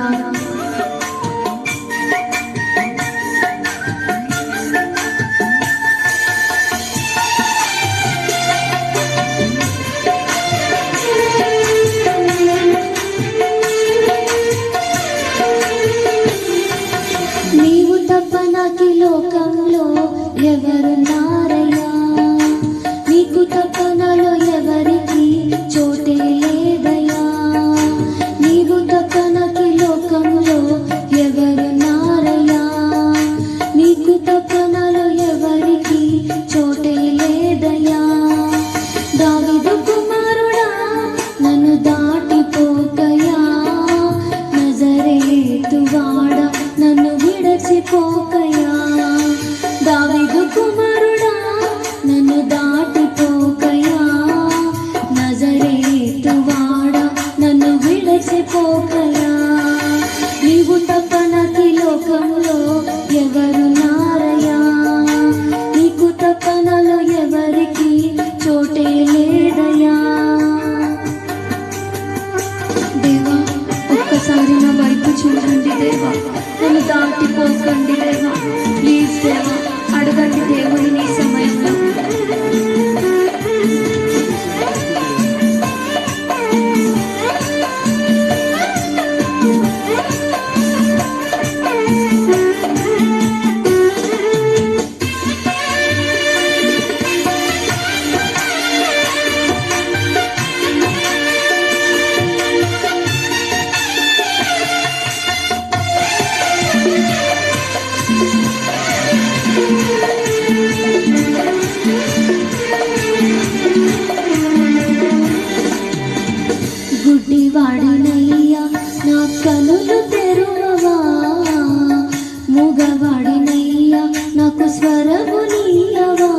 హల్లెలూయా. నీవు తప్ప నాకు లోకంలో ఎవరున్నారయ్యా, నీకు తప్ప నాలో ఎవరికి చోటే లేదయ్యా. నీవు తప్ప నాకు లోకంలో ఎవరున్నారయ్యా, నీకు తప్ప నాలో ఎవరికి చోటే లేదయ్యా. దావీదు కుమారుడా నన్ను దాటిపోకయా, నజరేతు వాడా నన్ను విడచిపోకయా. దావీదు కుమారుడా నన్ను దాటిపోకయా, నజరేతు వాడా నన్ను విడచిపోకయా. నీవు తప్ప నాకు లోకంలో ఎవరున్నారయ్యా, నీకు తప్ప నాలో ఎవరికి చోటే లేదయ్యా. దేవా ఒక్కసారి నా వైపు చూడండి దేవా, నన్ను దాటిపోకండి దేవా, ప్లీజ్ దేవా. అడగండి దేవుని సమయంలో. గుడ్డివాడినయ్యా నా కనులు తెరువవా, మూగవాడినయ్యా నాకు స్వరము నీయవా.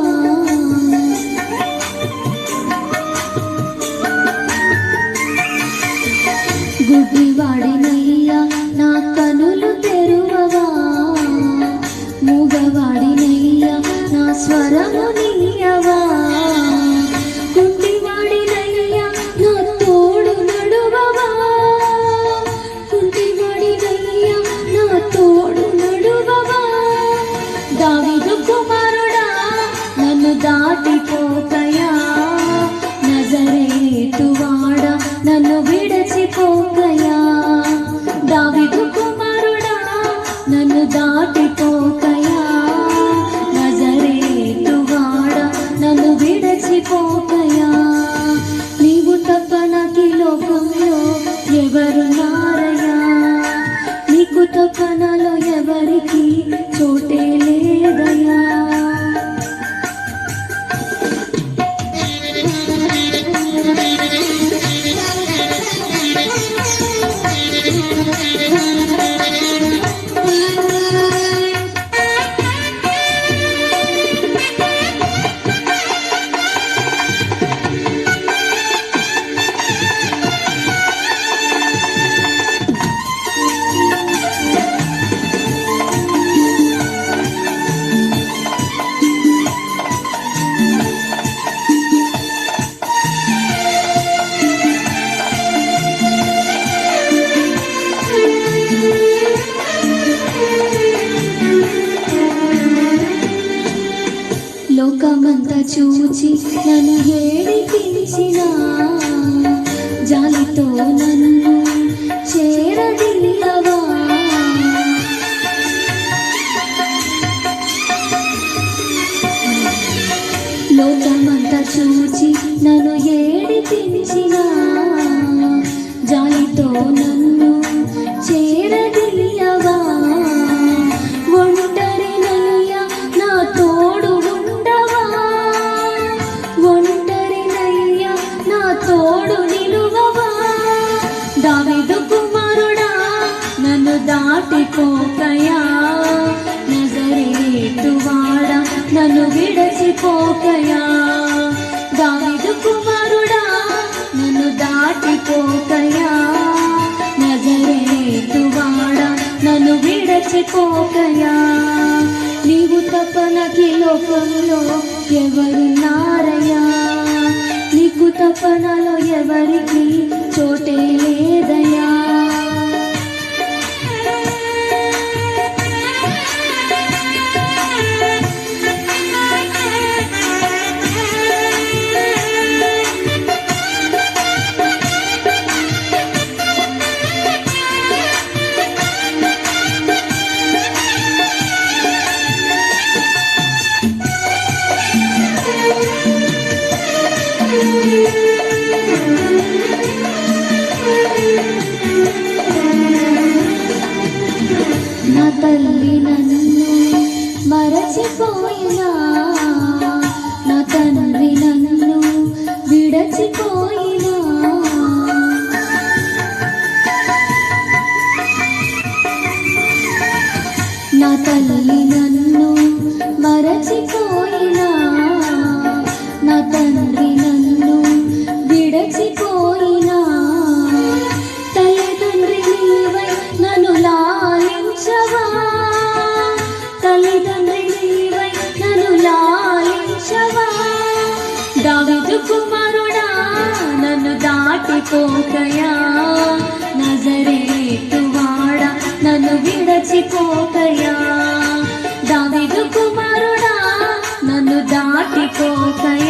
గుడ్డివాడినయ్యా నా కనులు తెరువవా, మూగవాడినయ్యా నా స్వరము నీయవా. కుంటివాడినయ్యా నా తోడు నడువవా, కుంటివాడినయ్యా నా తోడు నడువవా. దావీదు కుమారుడా నన్ను దాటిపోకయా, నజరేతు వాడా నన్ను విడచిపోకయా. దావీదు కుమారుడా నన్ను దాటిపోకయా, నజరేతు వాడా నన్ను విడచిపోకయా. నీవు తప్ప నాకు లోకంలో ఎవరున్నారయ్యా, నీకు తప్ప నాలో ఎవరికి చోటే లేదయ్యా. లోకమంతా చూచి నన్ను ఏడిపించిన, జాలితో నన్ను చేరదీయవా. లోకమంతా చూచి నన్ను ఏడిపించిన, జాలితో నన్ను చేరదీయవా. ఒంటరినయ్యా నా తోడు ఉండవా, ఒంటరినయ్యా నా తోడు నిలువవా. దావీదు కుమారుడా నన్ను దాటిపోకయా, నజరేతు వాడా నన్ను విడచిపోకయా. దావీదు కుమారుడా నన్ను దాటిపోకయా, నజరేతు వాడా నన్ను విడచిపోకయా. నీవు తప్ప నాకు లోకంలో ఎవరున్నారయ్యా, నీకు తప్ప నాలో ఎవరికి చోటే లేదయ్యా. తల్లి నన్ను మరచిపోయినా, నా తండ్రి నన్ను విడచిపోయినా, నా తల్లి నన్ను మరచిపోయినా, నా తండ్రి నన్ను విడచిపోయినా, తల్లిదండ్రి నీవై నన్ను లాలించవా, తల్లిదండ్రి నీవై నన్ను లాలించవా, దావీదు కుమారుడా నన్ను దాటిపోకయా, నజరేతు వాడా నన్ను విడచిపోకయా, దావీదు కుమారుడా నన్ను దాటిపోకయా.